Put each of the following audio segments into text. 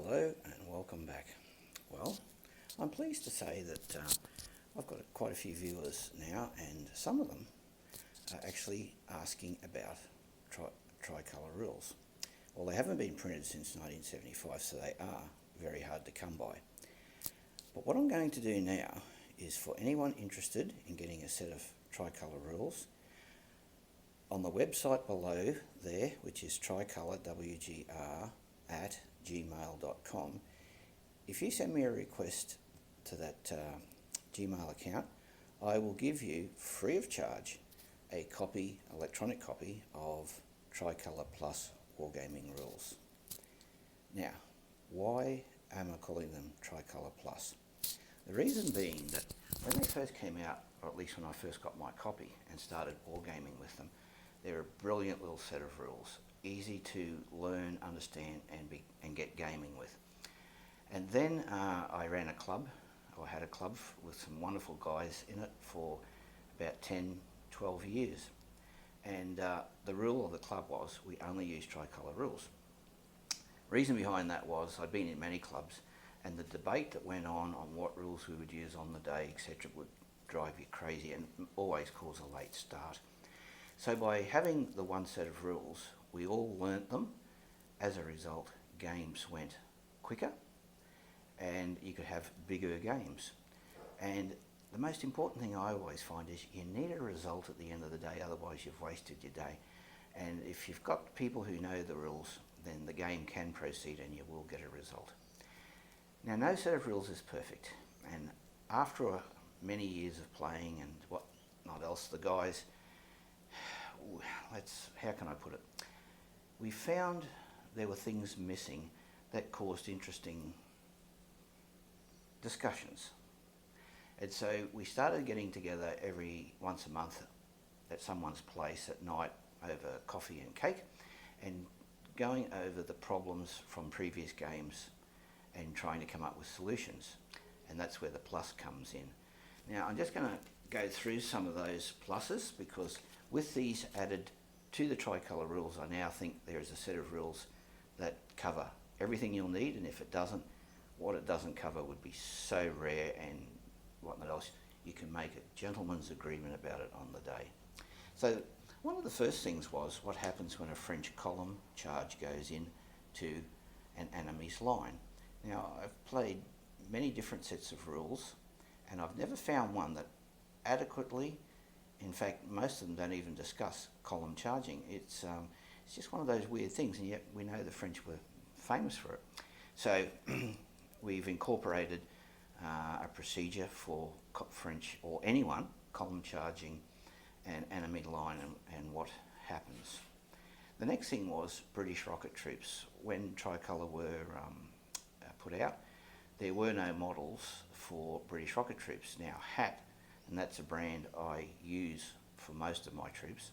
Hello and welcome back. Well, I'm pleased to say that I've got quite a few viewers now, and some of them are actually asking about Tricolor rules. Well, they haven't been printed since 1975, so they are very hard to come by. But what I'm going to do now is, for anyone interested in getting a set of Tricolor rules, on the website below there, which is tricolorwgr@gmail.com, if you send me a request to that Gmail account, I will give you, free of charge, a electronic copy of Tricolor Plus Wargaming rules. Now, why am I calling them Tricolor Plus? The reason being that when they first came out, or at least when I first got my copy and started wargaming with them, they're a brilliant little set of rules, easy to learn, understand, and get gaming with. And then I ran a club, or had a club with some wonderful guys in it for about 10, 12 years. And the rule of the club was we only use Tricolor rules. Reason behind that was I'd been in many clubs, and the debate that went on what rules we would use on the day, etc., would drive you crazy and always cause a late start. So by having the one set of rules, we all learnt them. As a result, games went quicker and you could have bigger games. And the most important thing I always find is you need a result at the end of the day, otherwise you've wasted your day. And if you've got people who know the rules, then the game can proceed and you will get a result. Now, no set of rules is perfect, and after many years of playing and whatnot else, the guys, how can I put it? We found there were things missing that caused interesting discussions. And so we started getting together once a month at someone's place at night over coffee and cake, and going over the problems from previous games and trying to come up with solutions. And that's where the plus comes in. Now, I'm just going to go through some of those pluses, because with these added to the Tricolor rules, I now think there is a set of rules that cover everything you'll need, and if it doesn't, what it doesn't cover would be so rare and whatnot else, you can make a gentleman's agreement about it on the day. So one of the first things was what happens when a French column charge goes in to an enemy's line. Now, I've played many different sets of rules, and I've never found one that adequately, in fact, most of them don't even discuss column charging. It's just one of those weird things, and yet we know the French were famous for it. So we've incorporated a procedure for French, or anyone, column charging an enemy line and what happens. The next thing was British rocket troops. When Tricolor were put out, there were no models for British rocket troops. Now, HAT, and that's a brand I use for most of my troops,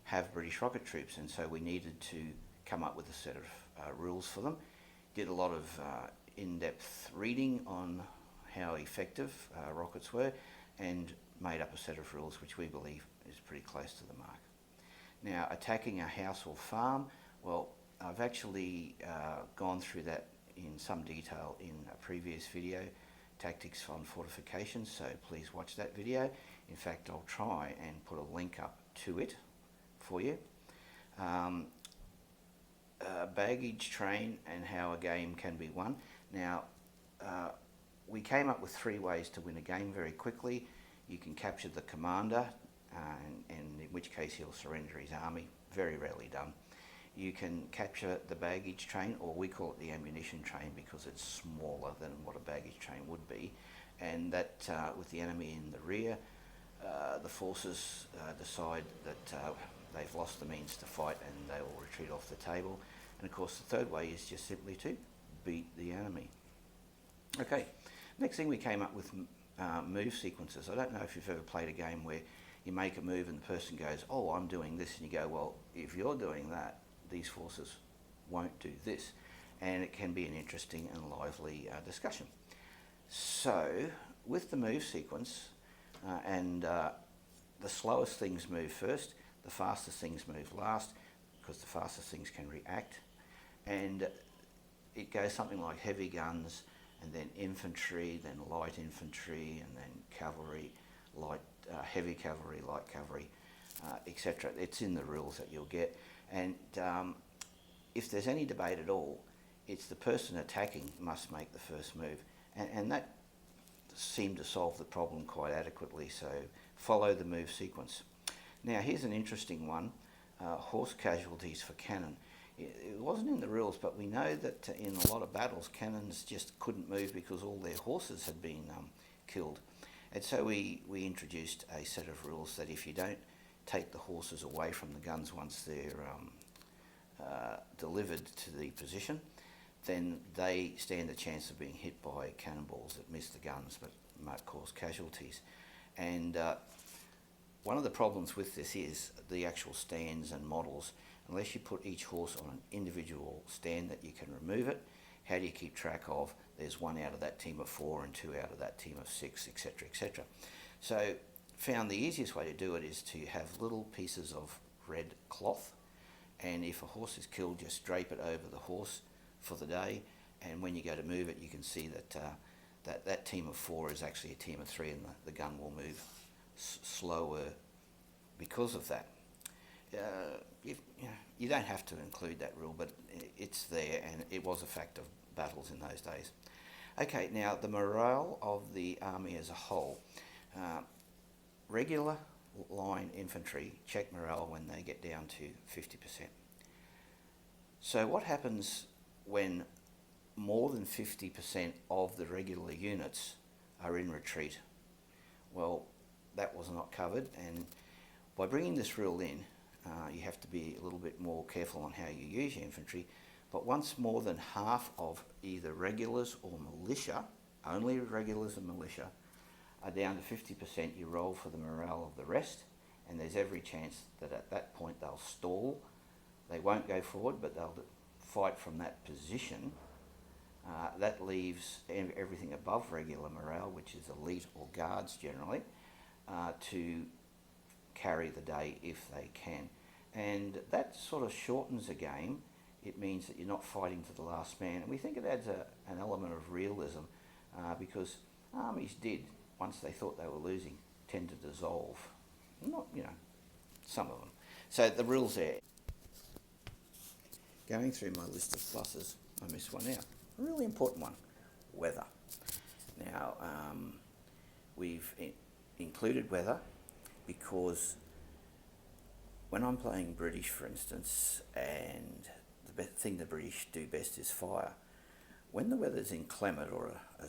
have British rocket troops, and so we needed to come up with a set of rules for them. Did a lot of in-depth reading on how effective rockets were, and made up a set of rules which we believe is pretty close to the mark. Now, attacking a house or farm, well, I've actually gone through that in some detail in a previous video, Tactics on Fortifications, so please watch that video. In fact, I'll try and put a link up to it for you. Baggage train and how a game can be won. Now, we came up with 3 ways to win a game very quickly. You can capture the commander, and in which case he'll surrender his army, very rarely done. You can capture the baggage train, or we call it the ammunition train because it's smaller than what a baggage train would be, and that with the enemy in the rear, the forces decide that they've lost the means to fight and they will retreat off the table. And of course, the third way is just simply to beat the enemy. Okay, next thing we came up with move sequences. I don't know if you've ever played a game where you make a move and the person goes, oh, I'm doing this, and you go, well, if you're doing that, these forces won't do this, and it can be an interesting and lively discussion. So with the move sequence, the slowest things move first, the fastest things move last, because the fastest things can react, and it goes something like heavy guns, and then infantry, then light infantry, and then cavalry, heavy cavalry, light cavalry, etc. It's in the rules that you'll get. And if there's any debate at all, it's the person attacking must make the first move. And that seemed to solve the problem quite adequately, so follow the move sequence. Now here's an interesting one, horse casualties for cannon. It wasn't in the rules, but we know that in a lot of battles cannons just couldn't move because all their horses had been killed. And so we introduced a set of rules that if you don't take the horses away from the guns once they're delivered to the position, then they stand a chance of being hit by cannonballs that miss the guns but might cause casualties. And one of the problems with this is the actual stands and models. Unless you put each horse on an individual stand that you can remove it, how do you keep track of there's one out of that team of 4 and 2 out of that team of 6, etc., etc. So found the easiest way to do it is to have little pieces of red cloth, and if a horse is killed, just drape it over the horse for the day, and when you go to move it, you can see that that team of 4 is actually a team of 3, and the gun will move slower because of that. You don't have to include that rule, but it's there, and it was a fact of battles in those days. Okay, now the morale of the army as a whole. Regular line infantry check morale when they get down to 50%. So what happens when more than 50% of the regular units are in retreat? Well, that was not covered, and by bringing this rule in, you have to be a little bit more careful on how you use your infantry. But once more than half of either regulars or militia, only regulars and militia, are down to 50%, you roll for the morale of the rest, and there's every chance that at that point they'll stall. They won't go forward, but they'll fight from that position. That leaves everything above regular morale, which is elite or guards generally, to carry the day if they can. And that sort of shortens a game. It means that you're not fighting to the last man. And we think it adds an element of realism because armies did, once they thought they were losing, tend to dissolve. Not, some of them. So the rules there. Going through my list of pluses, I missed one out. A really important one, weather. Now, we've included weather because when I'm playing British, for instance, and the thing the British do best is fire, when the weather's inclement or a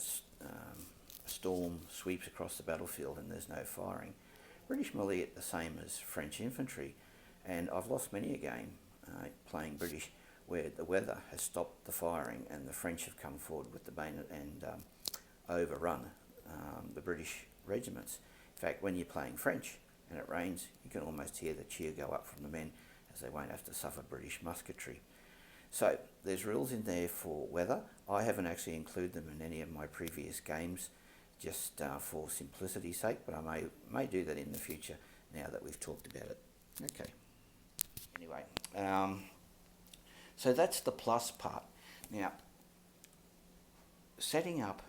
storm sweeps across the battlefield and there's no firing, British melee are the same as French infantry, and I've lost many a game playing British where the weather has stopped the firing and the French have come forward with the bayonet and overrun the British regiments. In fact, when you're playing French and it rains, you can almost hear the cheer go up from the men as they won't have to suffer British musketry. So there's rules in there for weather. I haven't actually included them in any of my previous games just for simplicity's sake, but I may do that in the future now that we've talked about it. Okay. Anyway, so that's the plus part. Now, setting up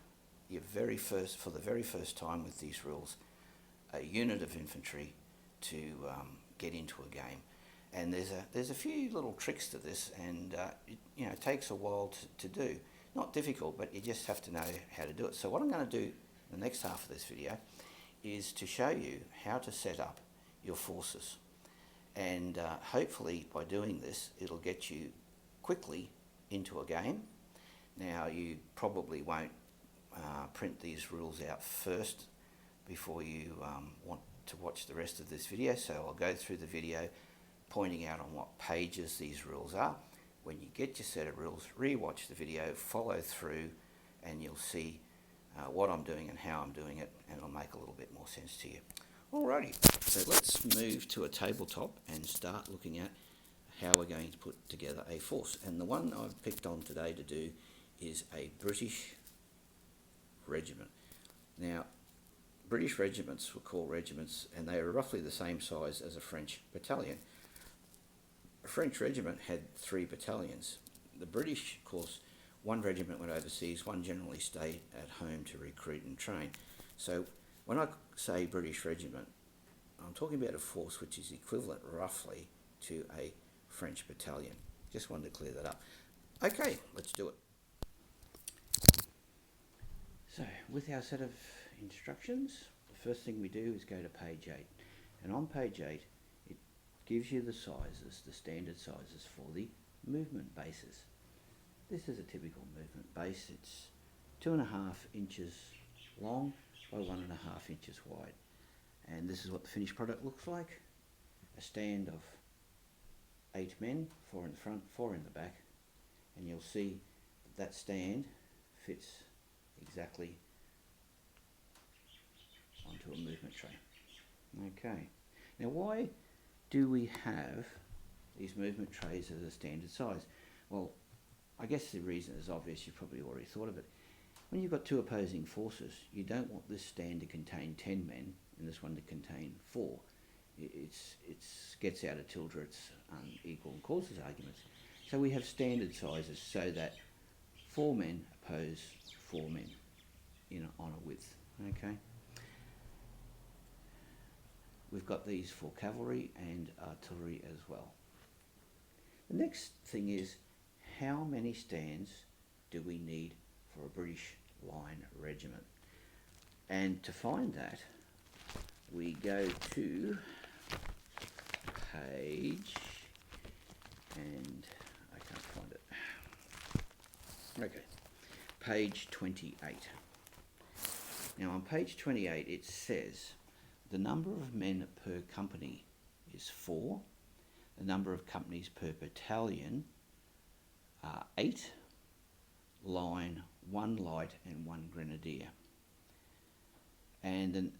for the very first time with these rules, a unit of infantry to get into a game, and there's a few little tricks to this, and it takes a while to do. Not difficult, but you just have to know how to do it. So what I'm going to do in the next half of this video is to show you how to set up your forces, and hopefully by doing this it'll get you quickly into a game. Now you probably won't print these rules out first before you want to watch the rest of this video, so I'll go through the video pointing out on what pages these rules are. When you get your set of rules, re-watch the video, follow through, and you'll see what I'm doing and how I'm doing it, and it'll make a little bit more sense to you. Alrighty, so let's move to a tabletop and start looking at how we're going to put together a force. And the one I've picked on today to do is a British regiment. Now, British regiments were called regiments, and they were roughly the same size as a French battalion. A French regiment had 3 battalions. The British, of course, one regiment went overseas, one generally stayed at home to recruit and train. So when I say British regiment, I'm talking about a force which is equivalent roughly to a French battalion. Just wanted to clear that up. Okay, let's do it. So with our set of instructions, the first thing we do is go to page 8. And on page 8, it gives you the sizes, the standard sizes for the movement bases. This is a typical movement base. It's 2.5 inches long by 1.5 inches wide. And this is what the finished product looks like. A stand of 8 men, 4 in the front, 4 in the back. And you'll see that stand fits exactly onto a movement tray. Okay. Now why do we have these movement trays as a standard size? Well, I guess the reason is obvious. You've probably already thought of it. When you've got two opposing forces, you don't want this stand to contain 10 men and this one to contain 4. It gets out of tilde, it's unequal and causes arguments. So we have standard sizes so that 4 men oppose 4 men on a width. Okay. We've got these for cavalry and artillery as well. The next thing is, how many stands do we need for a British line regiment? And to find that, we go to page, and I can't find it. Okay, page 28. Now on page 28 it says the number of men per company is 4. The number of companies per battalion are 8. Line, 1 light and 1 grenadier. And the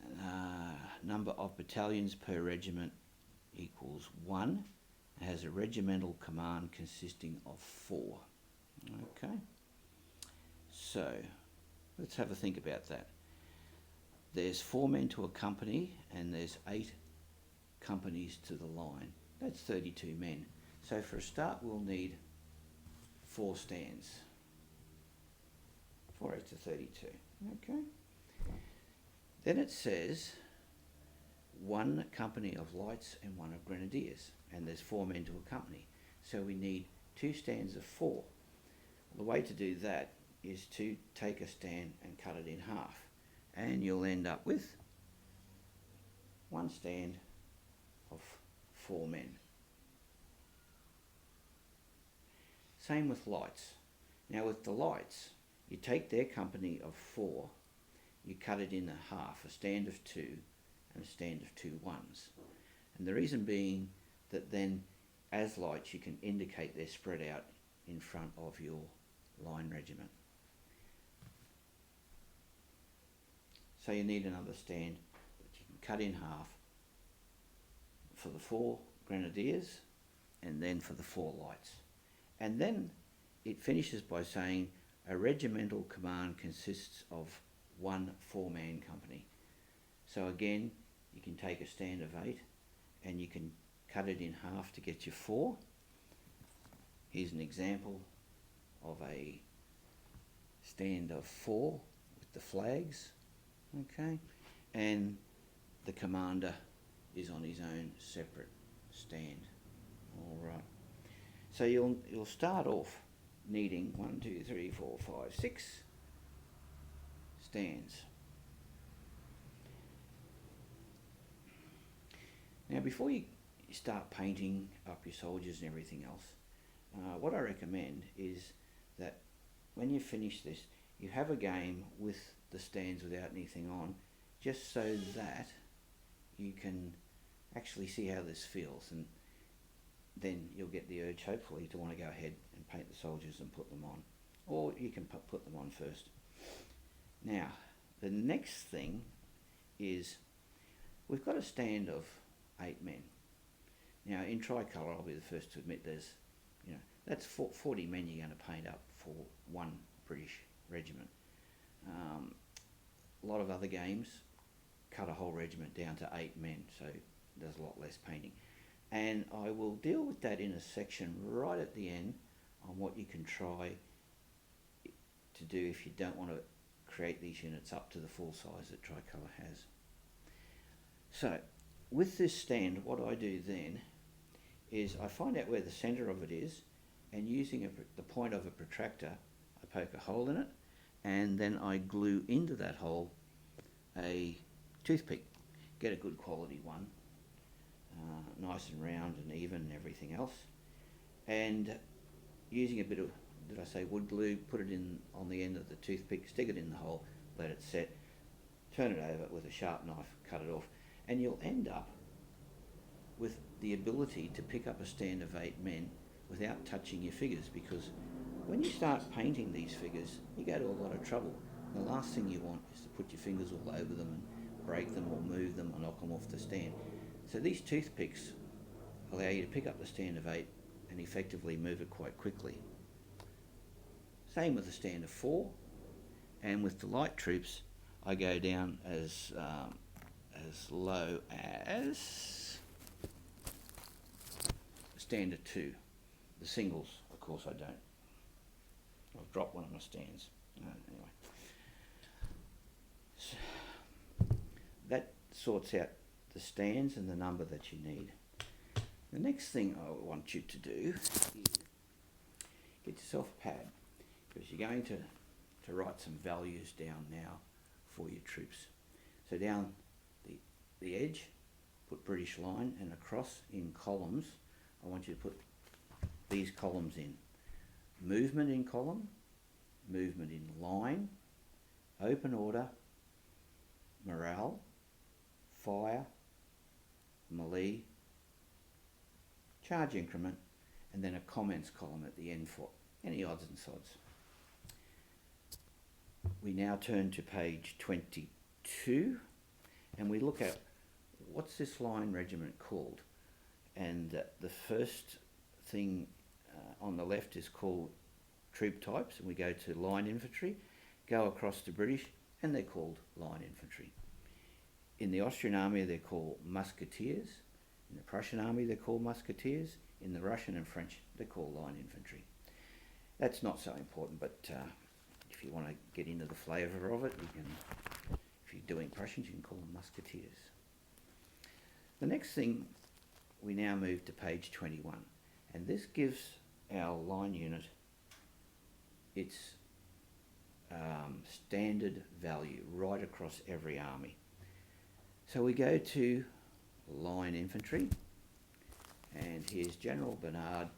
number of battalions per regiment equals 1. It has a regimental command consisting of 4. Okay, so let's have a think about that. There's 4 men to a company and there's 8 companies to the line. That's 32 men. So for a start we'll need 4 stands. 4 8 to 32. Okay. Then it says 1 company of lights and 1 of grenadiers, and there's 4 men to a company. So we need 2 stands of 4. Well, the way to do that is to take a stand and cut it in half, and you'll end up with 1 stand of 4 men. Same with lights. Now with the lights, you take their company of 4, you cut it in half, a stand of 2 and a stand of 2 ones. And the reason being that then as lights you can indicate they're spread out in front of your line regiment. So you need another stand that you can cut in half for the 4 grenadiers and then for the 4 lights. And then it finishes by saying a regimental command consists of 1 4-man company. So again, you can take a stand of 8 and you can cut it in half to get your 4. Here's an example of a stand of 4 with the flags, okay, and the commander is on his own separate stand. All right. So you'll start off needing 1 2 3 4 5 6 stands. Now before you start painting up your soldiers and everything else, what I recommend is that when you finish this, you have a game with the stands without anything on, just so that you can actually see how this feels, and then you'll get the urge hopefully to want to go ahead and paint the soldiers and put them on, or you can put them on first. Now the next thing is we've got a stand of 8 men. Now in Tricolor, I'll be the first to admit that's 40 men you're going to paint up for 1 British regiment. A lot of other games cut a whole regiment down to 8 men, so there's a lot less painting. And I will deal with that in a section right at the end on what you can try to do if you don't want to create these units up to the full size that Tricolor has. So with this stand, what I do then is I find out where the centre of it is, and using the point of a protractor, I poke a hole in it, and then I glue into that hole a toothpick. Get a good quality one, nice and round and even and everything else. And using a bit of, did I say wood glue, put it in on the end of the toothpick, stick it in the hole, let it set, turn it over with a sharp knife, cut it off, and you'll end up with the ability to pick up a stand of 8 men without touching your figures, because when you start painting these figures, you go to a lot of trouble. The last thing you want is to put your fingers all over them and break them or move them or knock them off the stand. So these toothpicks allow you to pick up the stand of 8 and effectively move it quite quickly. Same with the stand of 4, and with the light troops, I go down as low as stand of 2. The singles, of course, I don't. I've dropped one of my stands. Anyway, so that sorts out the stands and the number that you need. The next thing I want you to do is get yourself a pad, because you're going to write some values down now for your troops. So down the edge, put British line, and across in columns, I want you to put these columns in. Movement in column, movement in line, open order, morale, fire, melee, charge increment, and then a comments column at the end for any odds and sods. We now turn to page 22 and we look at what's this line regiment called, and the first thing on the left is called troop types, and we go to line infantry, go across to British, and they're called line infantry. In the Austrian army they're called musketeers, in the Prussian army they're called musketeers, in the Russian and French they're called line infantry. That's not so important, but if you want to get into the flavour of it, you can, if you're doing Prussians, you can call them musketeers. The next thing, we now move to page 21, and this gives our line unit its standard value right across every army. So we go to line infantry, and here's General Bernard,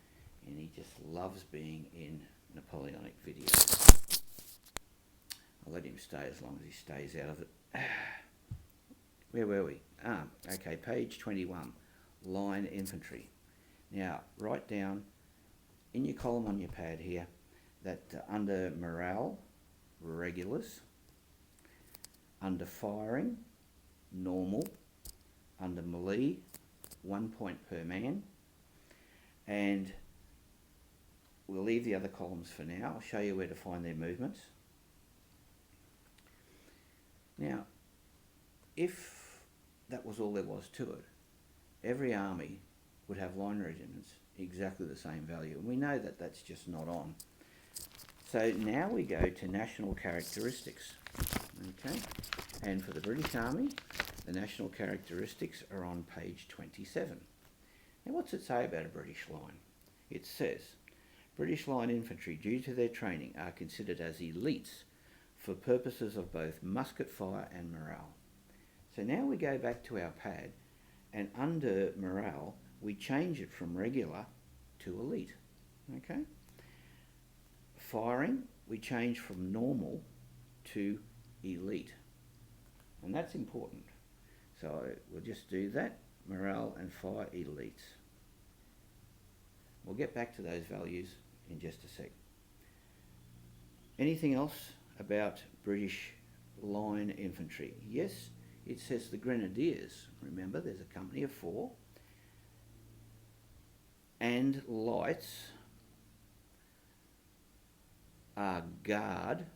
and he just loves being in Napoleonic videos. I'll let him stay as long as he stays out of it. Where were we? Okay, page 21, line infantry. Now, write down in your column on your pad here that under morale, regulars, under firing, normal, under melee, 1 point per man, and we'll leave the other columns for now. I'll show you where to find their movements. Now, if that was all there was to it, every army would have line regiments exactly the same value, and we know that that's just not on. So now we go to national characteristics, okay? And for the British Army, the national characteristics are on page 27. Now what's it say about a British line? It says, British line infantry, due to their training, are considered as elites for purposes of both musket fire and morale. So now we go back to our pad, and under morale, we change it from regular to elite, okay? Firing, we change from normal to elite, and that's important. So we'll just do that, morale and fire elites. We'll get back to those values in just a sec. Anything else about British line infantry? Yes, it says the Grenadiers. Remember, there's a company of 4. And lights are guard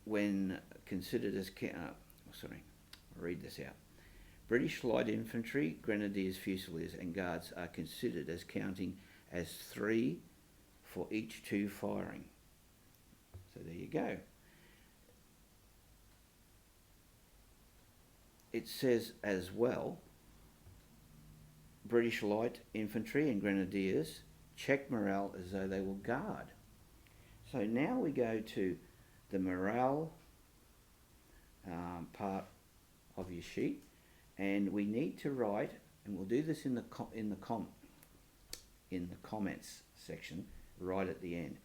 when considered as... I'll read this out. British light infantry, Grenadiers, Fusiliers and Guards are considered as counting as 3 for each 2 firing. So there you go. It says as well, British Light Infantry and Grenadiers check morale as though they will guard. So now we go to the morale part of your sheet, and we need to write, and we'll do this in the comments section right at the end.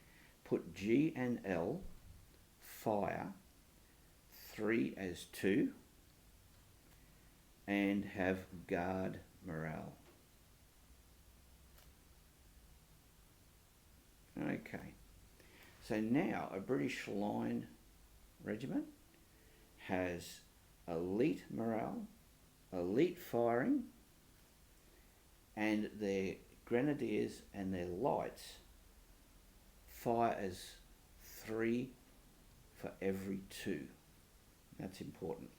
Put G and L, fire, 3 as 2, and have guard morale. Okay, so now a British Line regiment has elite morale, elite firing, and their Grenadiers and their lights fire as 3 for every 2. That's important.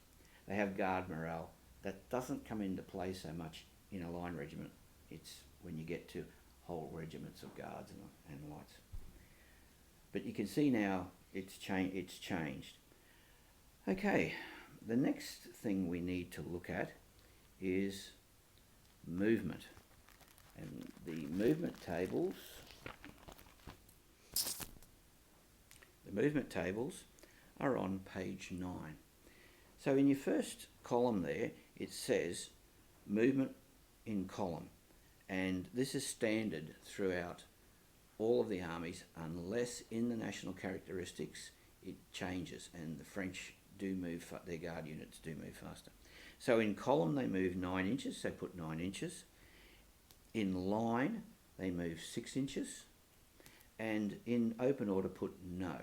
They have guard morale. That doesn't come into play so much in a line regiment. It's when you get to whole regiments of guards and lights. But you can see now it's changed. Okay, the next thing we need to look at is movement. And the movement tables are on page 9. So in your first column there, it says movement in column, and this is standard throughout all of the armies unless in the national characteristics it changes, and the French do move, their guard units do move faster. So in column they move 9 inches, so put 9 inches. In line they move 6 inches, and in open order put no.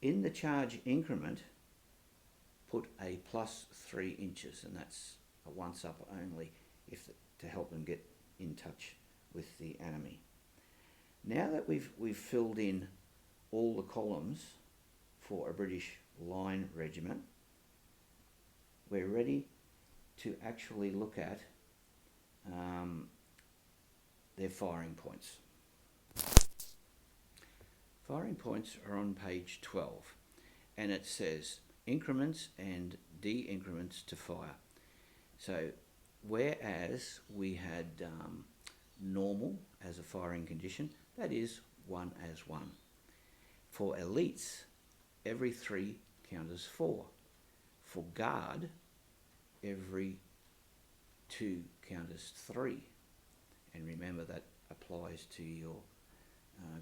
In the charge increment put a +3 inches, and that's a once up only to help them get in touch with the enemy. Now that we've filled in all the columns for a British Line regiment, we're ready to actually look at their firing points. Firing points are on page 12, and it says increments and de-increments to fire. So whereas we had normal as a firing condition, that is 1 as 1. For elites, every 3 count as 4. For guard, every 2 count as 3. And remember that applies to your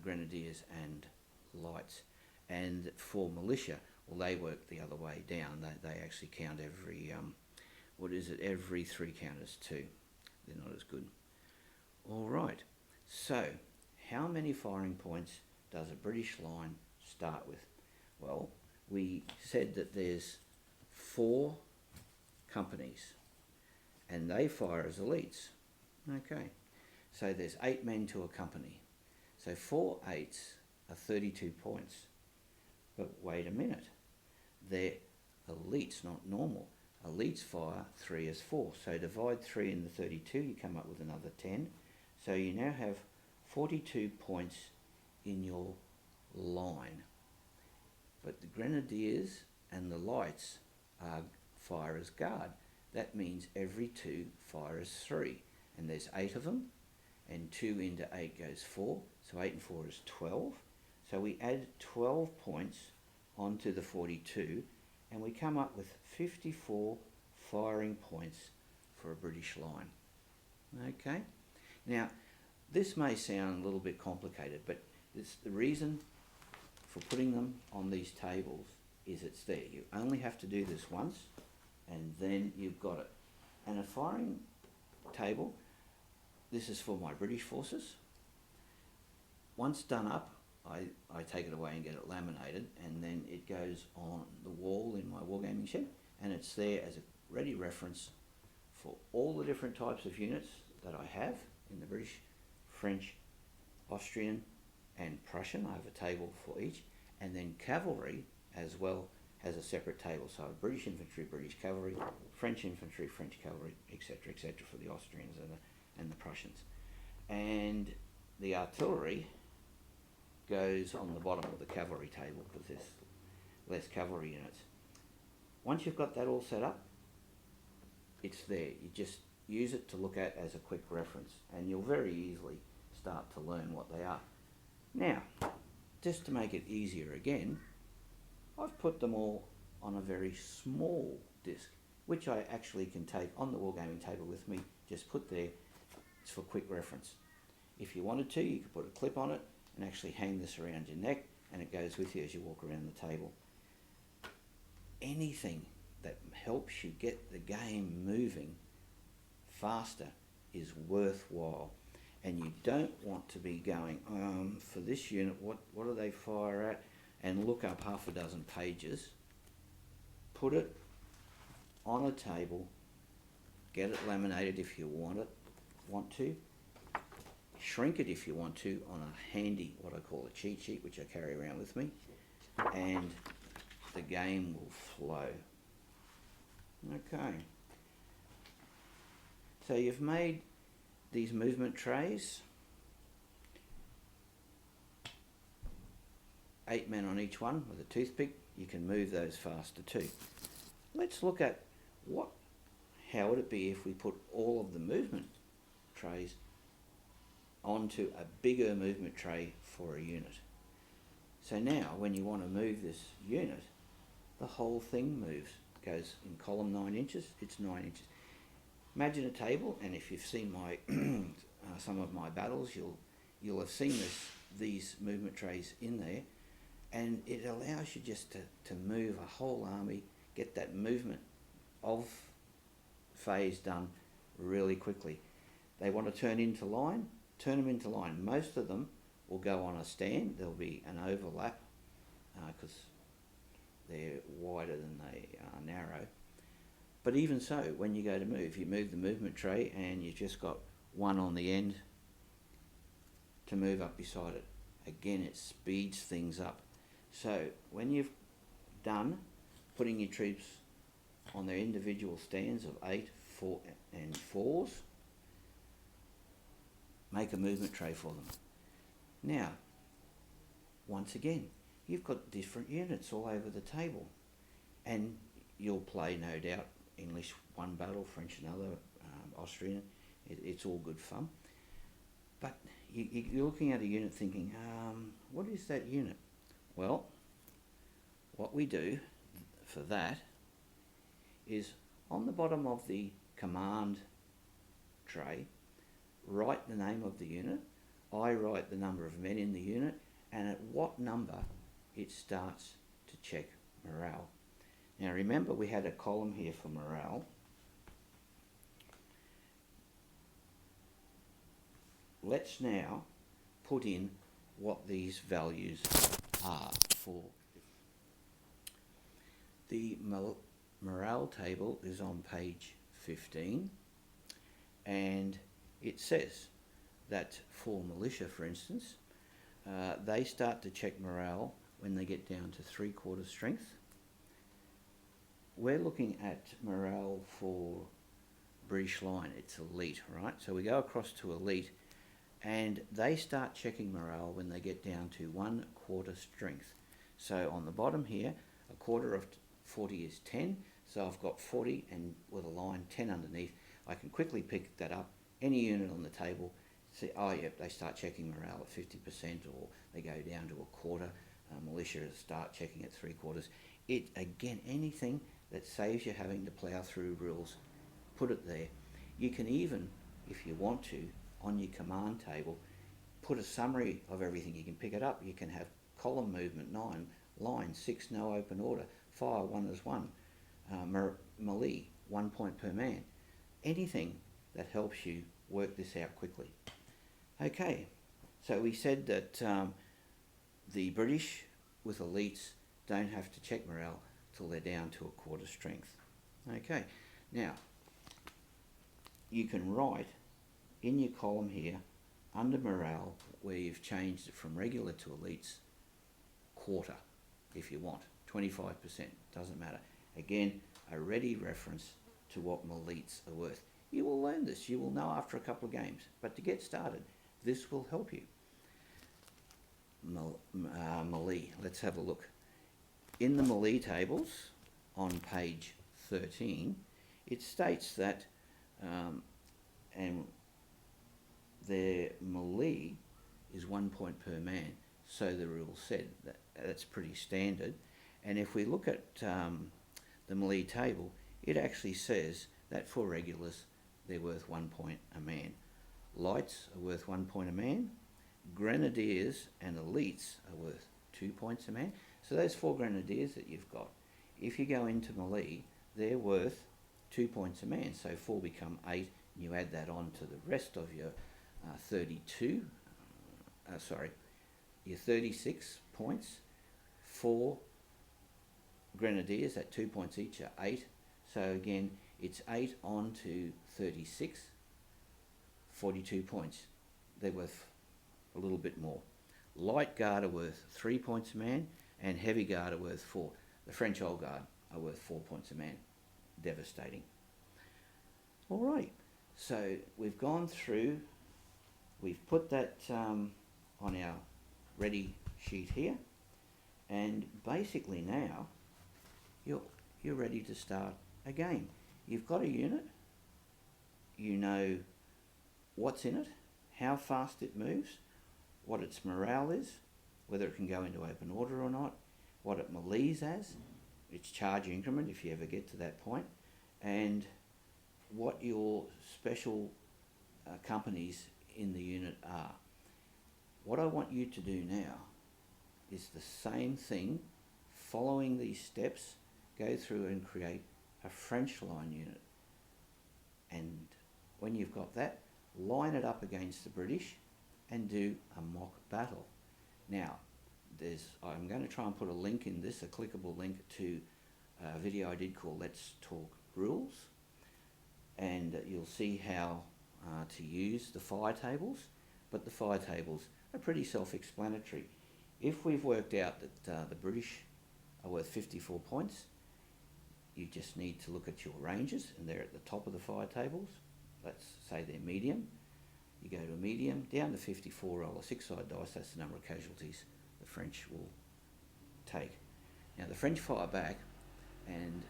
Grenadiers and lights. And for militia, well, they work the other way down. They actually count every, every 3 count as 2. They're not as good. All right, so how many firing points does a British Line start with? Well, we said that there's 4 companies, and they fire as elites. Okay, so there's 8 men to a company. So 4 8s are 32 points. But wait a minute, they're elites, not normal. Elites fire 3 as 4. So divide 3 into 32, you come up with another 10. So you now have 42 points in your line. But the Grenadiers and the lights are fire as guard. That means every 2 fire as 3. And there's 8 of them, and 2 into 8 goes 4. So 8 and 4 is 12. So we add 12 points onto the 42, and we come up with 54 firing points for a British Line. Okay? Now, this may sound a little bit complicated, but the reason for putting them on these tables is it's there. You only have to do this once, and then you've got it. And a firing table, this is for my British forces. Once done up, I take it away and get it laminated, and then it goes on the wall in my wargaming shed, and it's there as a ready reference for all the different types of units that I have in the British, French, Austrian and Prussian. I have a table for each, and then cavalry as well has a separate table. So British infantry, British cavalry, French infantry, French cavalry, etc., for the Austrians and the Prussians. And the artillery goes on the bottom of the cavalry table because there's less cavalry units. Once you've got that all set up, it's there. You just use it to look at as a quick reference, and you'll very easily start to learn what they are. Now, just to make it easier again, I've put them all on a very small disc, which I actually can take on the wargaming table with me, just put there. It's for quick reference. If you wanted to, you could put a clip on it and actually hang this around your neck, and it goes with you as you walk around the table. Anything that helps you get the game moving faster is worthwhile, and you don't want to be going, for this unit, what do they fire at, and look up half a dozen pages. Put it on a table, get it laminated if you want to, shrink it if you want to on a handy, what I call a cheat sheet, which I carry around with me, and the game will flow. Okay, so you've made these movement trays, 8 men on each one with a toothpick. You can move those faster too. Let's look at how would it be if we put all of the movement trays onto a bigger movement tray for a unit. So now when you want to move this unit, the whole thing moves. It goes in column 9 inches, it's 9 inches. Imagine a table, and if you've seen my some of my battles, you'll have seen these movement trays in there, and it allows you just to move a whole army, get that movement of phase done really quickly. They want to turn into line, turn them into line. Most of them will go on a stand. There'll be an overlap because they're wider than they are narrow. But even so, when you go to move, you move the movement tray and you've just got one on the end to move up beside it. Again, it speeds things up. So when you've done putting your troops on their individual stands of 8, 4 and 4s, make a movement tray for them. Now, once again, you've got different units all over the table, and you'll play, no doubt, English one battle, French another, Austrian. It's all good fun. But you're looking at a unit thinking, what is that unit? Well, what we do for that is on the bottom of the command tray, write the name of the unit. I write the number of men in the unit and at what number it starts to check morale. Now remember, we had a column here for morale. Let's now put in what these values are for. The morale table is on page 15, and it says that for militia, for instance, they start to check morale when they get down to 3/4 strength. We're looking at morale for British line. It's elite, right? So we go across to elite, and they start checking morale when they get down to 1/4 strength. So on the bottom here, 1/4 of 40 is 10. So I've got 40 and with a line 10 underneath. I can quickly pick that up. Any unit on the table, see, oh yep, they start checking morale at 50%, or they go down to 1/4. Militia start checking at 3/4. It, again, anything that saves you having to plough through rules, put it there. You can even, if you want to, on your command table, put a summary of everything. You can pick it up. You can have column movement 9, line 6, no open order, fire 1 as 1, melee 1 point per man. Anything that helps you work this out quickly. Okay, so we said that the British with elites don't have to check morale till they're down to 1/4 strength. Okay, now you can write in your column here under morale where you've changed it from regular to elites, 1/4 if you want, 25%, doesn't matter. Again, a ready reference to what elites are worth. You will learn this, you will know after a couple of games, but to get started, this will help you. melee. Let's have a look. In the melee tables on page 13, it states that and their melee is 1 point per man, so the rule said. That's pretty standard. And if we look at the melee table, it actually says that for regulars they're worth 1 point a man. Lights are worth 1 point a man. Grenadiers and elites are worth 2 points a man. So those 4 grenadiers that you've got, if you go into melee, they're worth 2 points a man. So 4 become 8, and you add that on to the rest of your 36 points. 4 grenadiers at 2 points each are 8. So again, it's 8 on to 36, 42 points. They're worth a little bit more. Light guard are worth 3 points a man, and heavy guard are worth 4. The French Old Guard are worth 4 points a man. Devastating. All right, so we've gone through, we've put that on our ready sheet here, and basically now you're ready to start a game. You've got a unit, you know what's in it, how fast it moves, what its morale is, whether it can go into open order or not, what it melees as, its charge increment if you ever get to that point, and what your special companies in the unit are. What I want you to do now is the same thing, following these steps, go through and create a French line unit. And when you've got that, line it up against the British and do a mock battle. Now, I'm going to try and put a link in this, a clickable link to a video I did called Let's Talk Rules, and you'll see how to use the fire tables, but the fire tables are pretty self-explanatory. If we've worked out that the British are worth 54 points, you just need to look at your ranges, and they're at the top of the fire tables. Let's say they're medium. You go to a medium, down to 54, roll a 6-sided dice, that's the number of casualties the French will take. Now the French fire back, and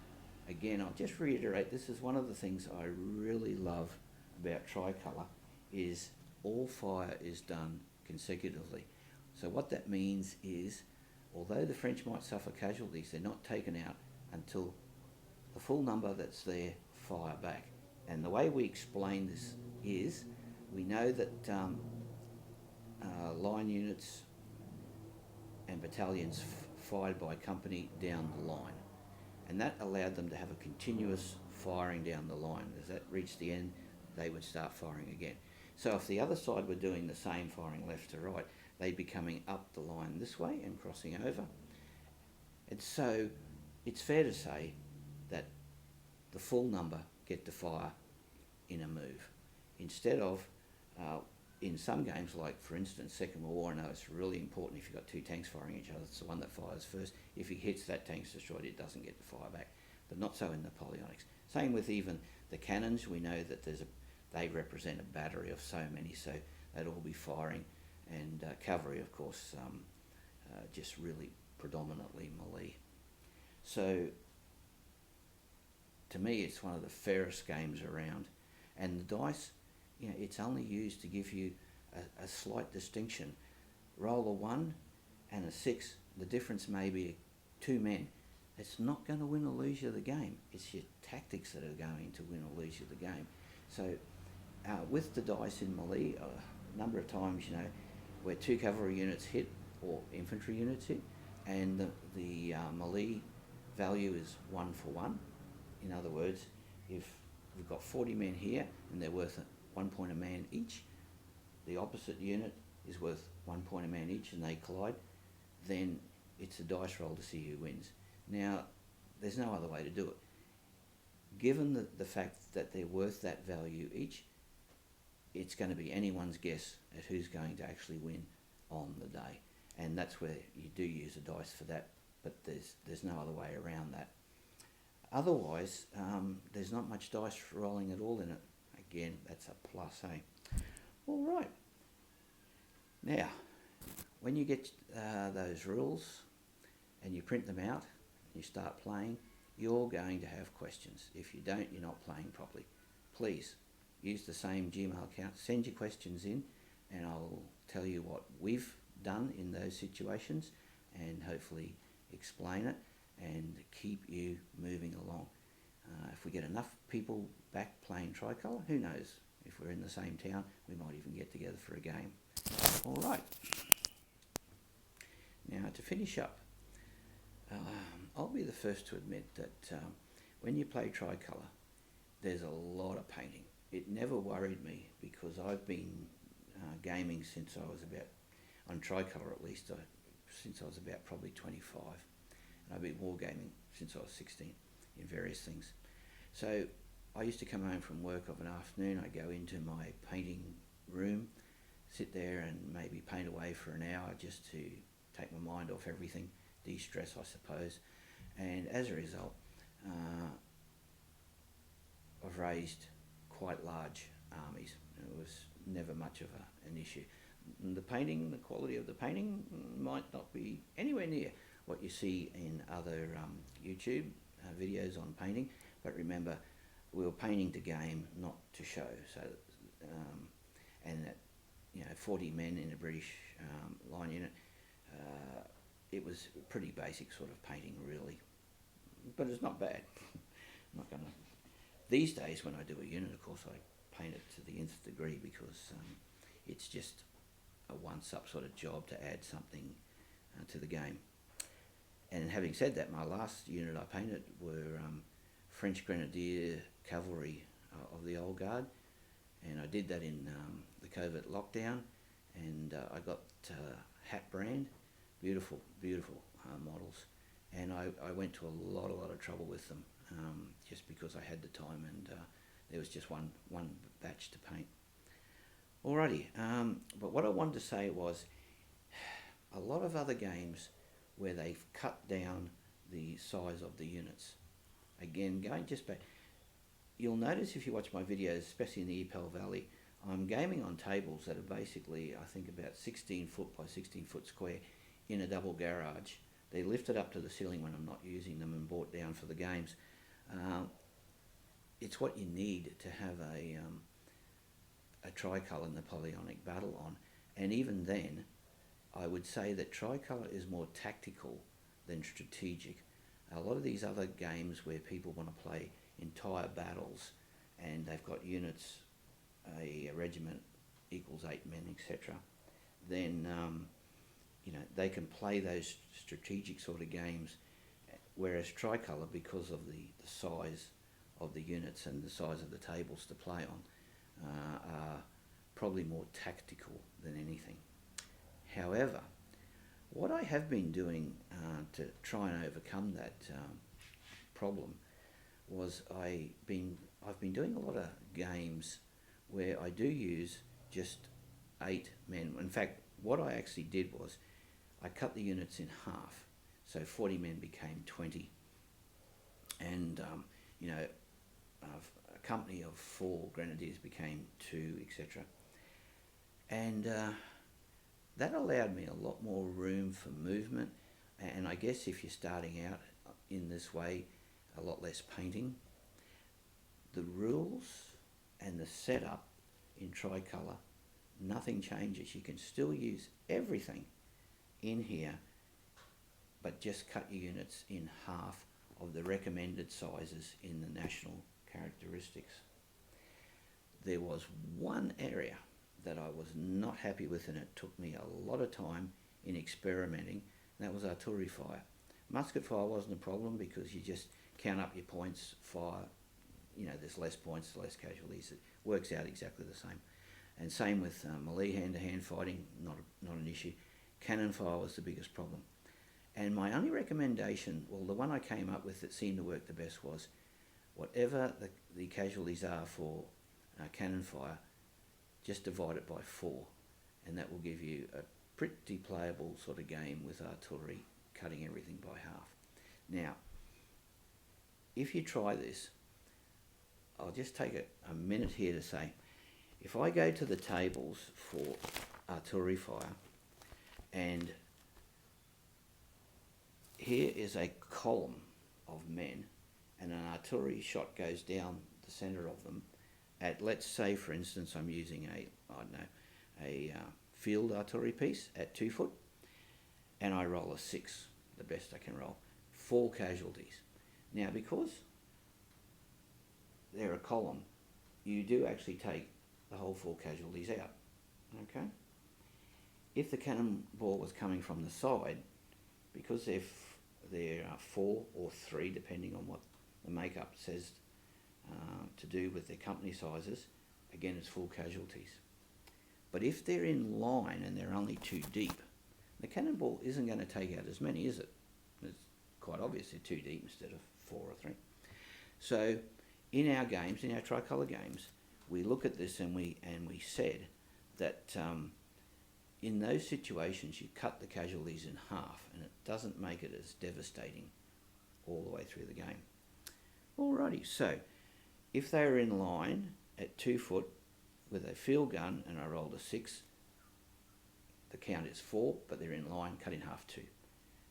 again I'll just reiterate, this is one of the things I really love about Tricolor, is all fire is done consecutively. So what that means is, although the French might suffer casualties, they're not taken out until the full number that's there fire back. And the way we explain this is, we know that line units and battalions fired by company down the line, and that allowed them to have a continuous firing down the line. As that reached the end, they would start firing again. So if the other side were doing the same, firing left to right, they'd be coming up the line this way and crossing over. And so it's fair to say that the full number get to fire in a move, instead of in some games, like for instance Second World War, I know it's really important if you've got 2 tanks firing each other, it's the one that fires first. If he hits, that tank's destroyed, it doesn't get to fire back. But not so in Napoleonics. Same with even the cannons. We know that they represent a battery of so many, so they'd all be firing. And cavalry, of course, just really predominantly melee. So to me, it's one of the fairest games around. And the dice, it's only used to give you a slight distinction. Roll a 1 and a 6, the difference may be 2 men. It's not going to win or lose you the game. It's your tactics that are going to win or lose you the game. So with the dice in melee, a number of times, where 2 cavalry units hit or infantry units hit, and the melee value is 1 for 1. In other words, if we've got 40 men here and they're worth 1 point a man each, the opposite unit is worth 1 point a man each, and they collide, then it's a dice roll to see who wins. Now, there's no other way to do it. Given the fact that they're worth that value each, it's going to be anyone's guess at who's going to actually win on the day. And that's where you do use a dice for that, but there's no other way around that. Otherwise, there's not much dice rolling at all in it. Again, that's a plus, eh? All right. Now, when you get those rules and you print them out, you start playing, you're going to have questions. If you don't, you're not playing properly. Please use the same Gmail account, send your questions in, and I'll tell you what we've done in those situations and hopefully explain it and keep you moving along. If we get enough people back playing Tricolor, who knows? If we're in the same town, we might even get together for a game. All right. Now, to finish up, I'll be the first to admit that when you play Tricolor, there's a lot of painting. It never worried me because I've been gaming since I was about, on Tricolor at least, since I was about probably 25. And I've been wargaming since I was 16 in various things. So I used to come home from work of an afternoon, I'd go into my painting room, sit there and maybe paint away for an hour just to take my mind off everything, de-stress I suppose. And as a result, I've raised quite large armies. It was never much of an issue. The painting, the quality of the painting might not be anywhere near what you see in other YouTube videos on painting, but remember, we were painting to game, not to show. So, and that, 40 men in a British line unit, it was pretty basic sort of painting, really, but it's not bad. I'm not gonna. These days, when I do a unit, of course, I paint it to the nth degree because it's just a once-up sort of job to add something to the game. And having said that, my last unit I painted were French Grenadier Cavalry of the Old Guard, and I did that in the COVID lockdown, and I got Hat Brand, beautiful models, and I went to a lot of trouble with them just because I had the time and there was just one batch to paint. Alrighty, but what I wanted to say was a lot of other games where they've cut down the size of the units. Again, going just back, you'll notice if you watch my videos, especially in the Epel Valley, I'm gaming on tables that are basically, I think, about 16 foot by 16 foot square in a double garage. They're lifted up to the ceiling when I'm not using them and brought down for the games. It's what you need to have a Tricolor Napoleonic battle on, and even then I would say that Tricolor is more tactical than strategic. A lot of these other games where people want to play entire battles and they've got units, a regiment equals 8 men, etc., then they can play those strategic sort of games, whereas Tricolor, because of the size of the units and the size of the tables to play on, are probably more tactical than anything. However, what I have been doing to try and overcome that problem was I've been doing a lot of games where I do use just 8 men. In fact, what I actually did was I cut the units in half, so 40 men became 20, and a company of 4 grenadiers became 2, etc. And that allowed me a lot more room for movement, and I guess if you're starting out in this way, a lot less painting. The rules and the setup in Tricolor, nothing changes. You can still use everything in here, but just cut your units in half of the recommended sizes in the national characteristics. There was one area that I was not happy with, and it took me a lot of time in experimenting, and that was artillery fire. Musket fire wasn't a problem because you just count up your points, fire, there's less points, less casualties. It works out exactly the same. And same with melee hand-to-hand fighting, not an issue. Cannon fire was the biggest problem. And my only recommendation, well, the one I came up with that seemed to work the best was whatever the casualties are for cannon fire, just divide it by 4, and that will give you a pretty playable sort of game with artillery, cutting everything by half. Now, if you try this, I'll just take a minute here to say, if I go to the tables for artillery fire, And here is a column of men, and an artillery shot goes down the centre of them at, let's say for instance, I'm using a field artillery piece at 2 foot, and I roll a 6, the best I can roll, 4 casualties. Now, because they're a column, you do actually take the whole 4 casualties out, okay? If the cannonball was coming from the side, because there are 4 or 3, depending on what the makeup says to do with their company sizes, again it's full casualties. But if they're in line and they're only 2 deep, the cannonball isn't going to take out as many, is it? It's quite obvious they're 2 deep instead of 4 or 3. So in our games, in our Tricolor games, we look at this and we said that in those situations you cut the casualties in half, and it doesn't make it as devastating all the way through the game. Alrighty, so if they were in line at 2 foot with a field gun and I rolled a 6, the count is 4, but they're in line, cut in half 2.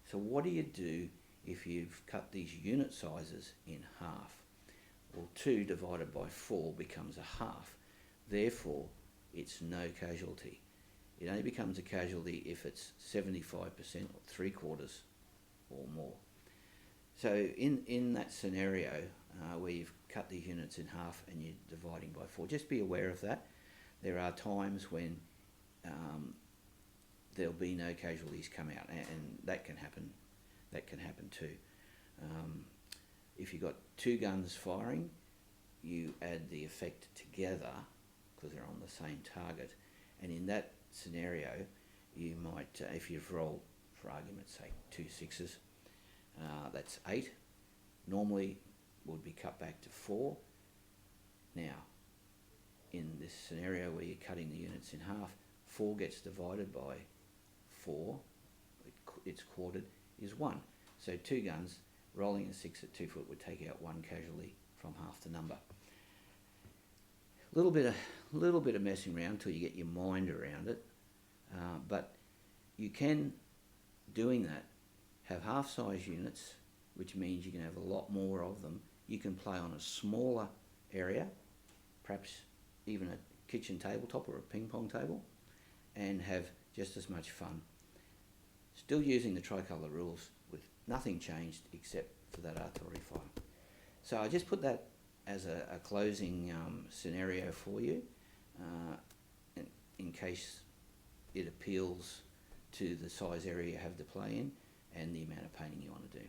So what do you do if you've cut these unit sizes in half? Well, 2 divided by 4 becomes a half. Therefore, it's no casualty. It only becomes a casualty if it's 75% or 3/4 or more. So in that scenario where you've cut these units in half and you're dividing by 4, just be aware of that. There are times when there'll be no casualties come out, and that can happen. That can happen too. If you've got 2 guns firing, you add the effect together because they're on the same target, and in that scenario you might, if you've rolled, for argument's sake, 2 6s, that's 8. Normally would be cut back to 4. Now, in this scenario where you're cutting the units in half, 4 gets divided by 4, it's quartered, is 1. So 2 guns rolling a 6 at 2 foot would take out 1 casualty from half the number. Little bit of messing around until you get your mind around it, but you can, doing that, have half-size units, which means you can have a lot more of them. You can play on a smaller area, perhaps even a kitchen tabletop or a ping pong table, and have just as much fun. Still using the Tricolor rules with nothing changed except for that artillery fire. So I just put that as a closing scenario for you, in case it appeals to the size area you have to play in and the amount of painting you want to do.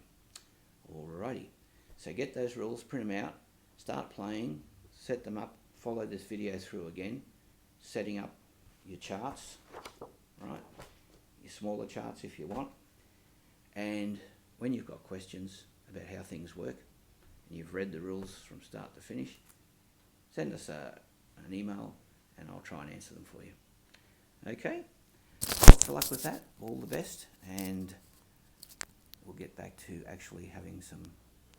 Alrighty, so get those rules, print them out, start playing, set them up, follow this video through again, setting up your charts, right? Your smaller charts if you want. And when you've got questions about how things work and you've read the rules from start to finish, send us an email and I'll try and answer them for you. Okay, lots of luck with that, all the best, and we'll get back to actually having some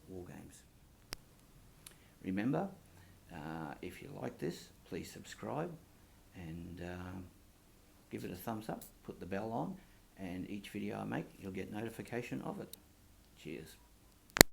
war games. Remember, if you like this, please subscribe and give it a thumbs up, put the bell on, and each video I make, you'll get notification of it. Cheers.